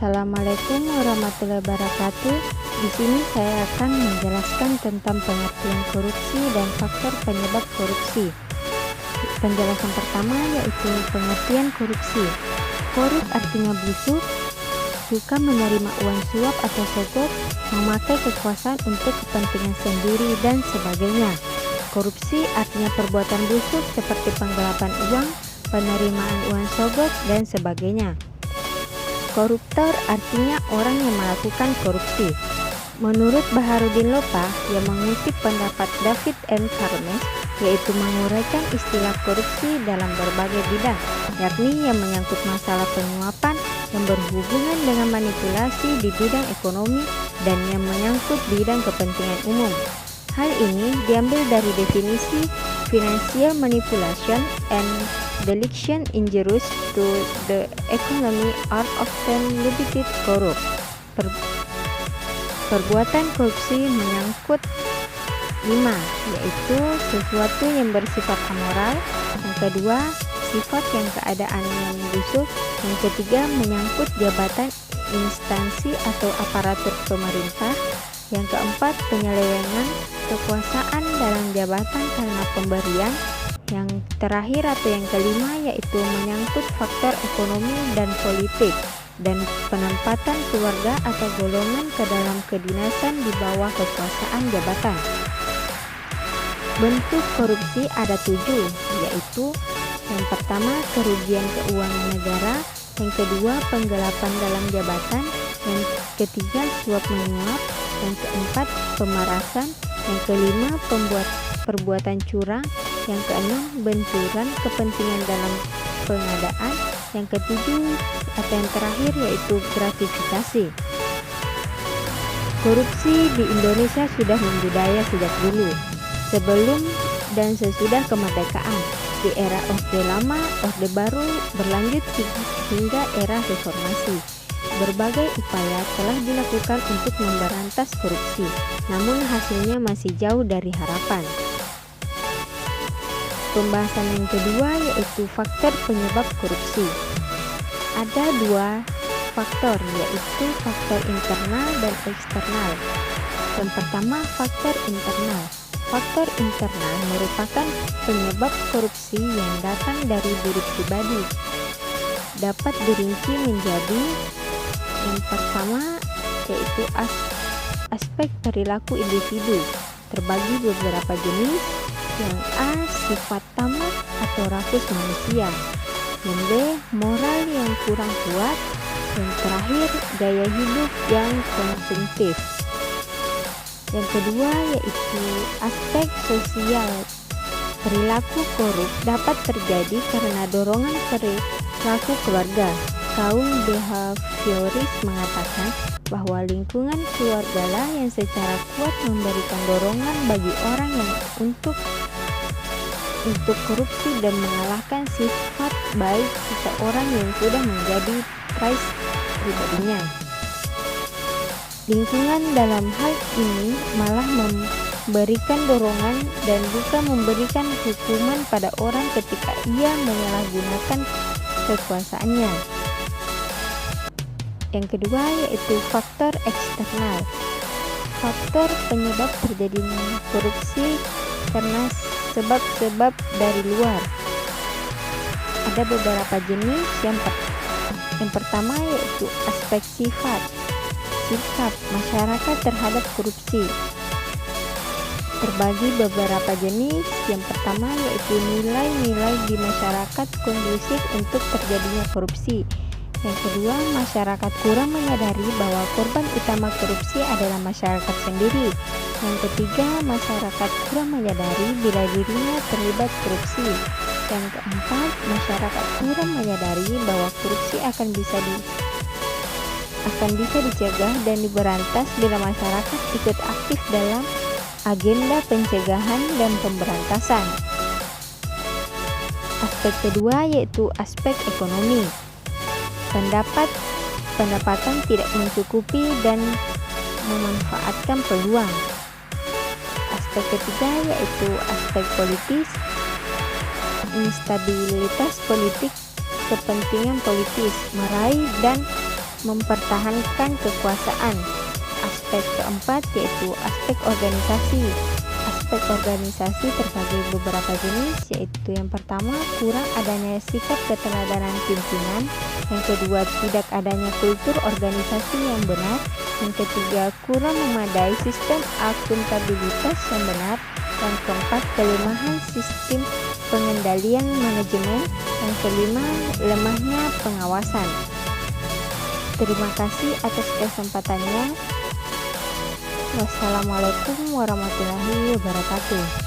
Assalamualaikum warahmatullahi wabarakatuh. Di sini saya akan menjelaskan tentang pengertian korupsi dan faktor penyebab korupsi. Penjelasan pertama yaitu pengertian korupsi. Korup artinya busuk, suka menerima uang suap atau sogok, memakai kekuasaan untuk kepentingan sendiri dan sebagainya. Korupsi artinya perbuatan busuk seperti penggelapan uang, penerimaan uang sogok, dan sebagainya. Koruptor artinya orang yang melakukan korupsi. Menurut Baharudin Lopa yang mengutip pendapat David M. Carmes, yaitu menguraikan istilah korupsi dalam berbagai bidang, yakni yang menyangkut masalah penyuapan yang berhubungan dengan manipulasi di bidang ekonomi dan yang menyangkut bidang kepentingan umum. Hal ini diambil dari definisi financial manipulation and delinquency injurious to the economy are often labeled corrupt. Perbuatan korupsi menyangkut 5, yaitu sesuatu yang bersifat amoral. Yang kedua, sifat yang keadaan yang busuk. Yang ketiga, menyangkut jabatan instansi atau aparatur pemerintah. Yang keempat, penyelewengan kekuasaan dalam jabatan karena pemberian. Yang terakhir atau yang kelima yaitu menyangkut faktor ekonomi dan politik dan penempatan keluarga atau golongan ke dalam kedinasan di bawah kekuasaan jabatan. Bentuk korupsi ada 7, yaitu yang pertama kerugian keuangan negara, yang kedua penggelapan dalam jabatan, yang ketiga suap menyuap, yang keempat pemerasan, yang kelima perbuatan curang, yang keenam benturan kepentingan dalam pengadaan, yang ketujuh atau yang terakhir yaitu gratifikasi. Korupsi di Indonesia sudah membudaya sejak dulu, sebelum dan sesudah kemerdekaan. Di era Orde Lama, Orde Baru berlanjut hingga era reformasi. Berbagai upaya telah dilakukan untuk memberantas korupsi, namun hasilnya masih jauh dari harapan. Pembahasan yang kedua yaitu faktor penyebab korupsi. Ada 2 faktor, yaitu faktor internal dan eksternal. Yang pertama, faktor internal. Faktor internal merupakan penyebab korupsi yang datang dari diri pribadi. Dapat dirinci menjadi yang pertama yaitu aspek perilaku individu, terbagi beberapa jenis. Yang A, sifat tamak atau rakus manusia. Yang B, moral yang kurang kuat. Yang terakhir, gaya hidup yang konsumtif. Yang kedua yaitu aspek sosial. Perilaku korup dapat terjadi karena dorongan perilaku keluarga. Kaum behavioris mengatakan bahwa lingkungan keluargalah yang secara kuat memberikan dorongan bagi orang yang untuk korupsi dan mengalahkan sifat baik seseorang yang sudah menjadi price pribadinya. Lingkungan dalam hal ini malah memberikan dorongan dan bukan memberikan hukuman pada orang ketika ia menyalahgunakan kekuasaannya. Yang kedua yaitu faktor eksternal. Faktor penyebab terjadinya korupsi karena sebab-sebab dari luar. Ada beberapa jenis. Yang pertama yaitu aspek sikap masyarakat terhadap korupsi. Terbagi beberapa jenis. Yang pertama yaitu nilai-nilai di masyarakat kondusif untuk terjadinya korupsi. Yang kedua, masyarakat kurang menyadari bahwa korban utama korupsi adalah masyarakat sendiri. Yang ketiga, masyarakat kurang menyadari bila dirinya terlibat korupsi. Yang keempat, masyarakat kurang menyadari bahwa korupsi akan bisa dicegah dan diberantas bila masyarakat ikut aktif dalam agenda pencegahan dan pemberantasan. Aspek kedua yaitu aspek ekonomi. Pendapatan tidak mencukupi dan memanfaatkan peluang. Aspek ketiga yaitu aspek politis. Instabilitas politik, kepentingan politis, meraih dan mempertahankan kekuasaan. Aspek keempat yaitu aspek organisasi. Aspek organisasi terbagi beberapa jenis, yaitu yang pertama, kurang adanya sikap keteladanan pimpinan. Yang kedua, tidak adanya kultur organisasi yang benar. Yang ketiga, kurang memadai sistem akuntabilitas yang benar. Yang keempat, kelemahan sistem pengendalian manajemen. Yang kelima, lemahnya pengawasan. Terima kasih atas kesempatannya. Wassalamualaikum warahmatullahi wabarakatuh.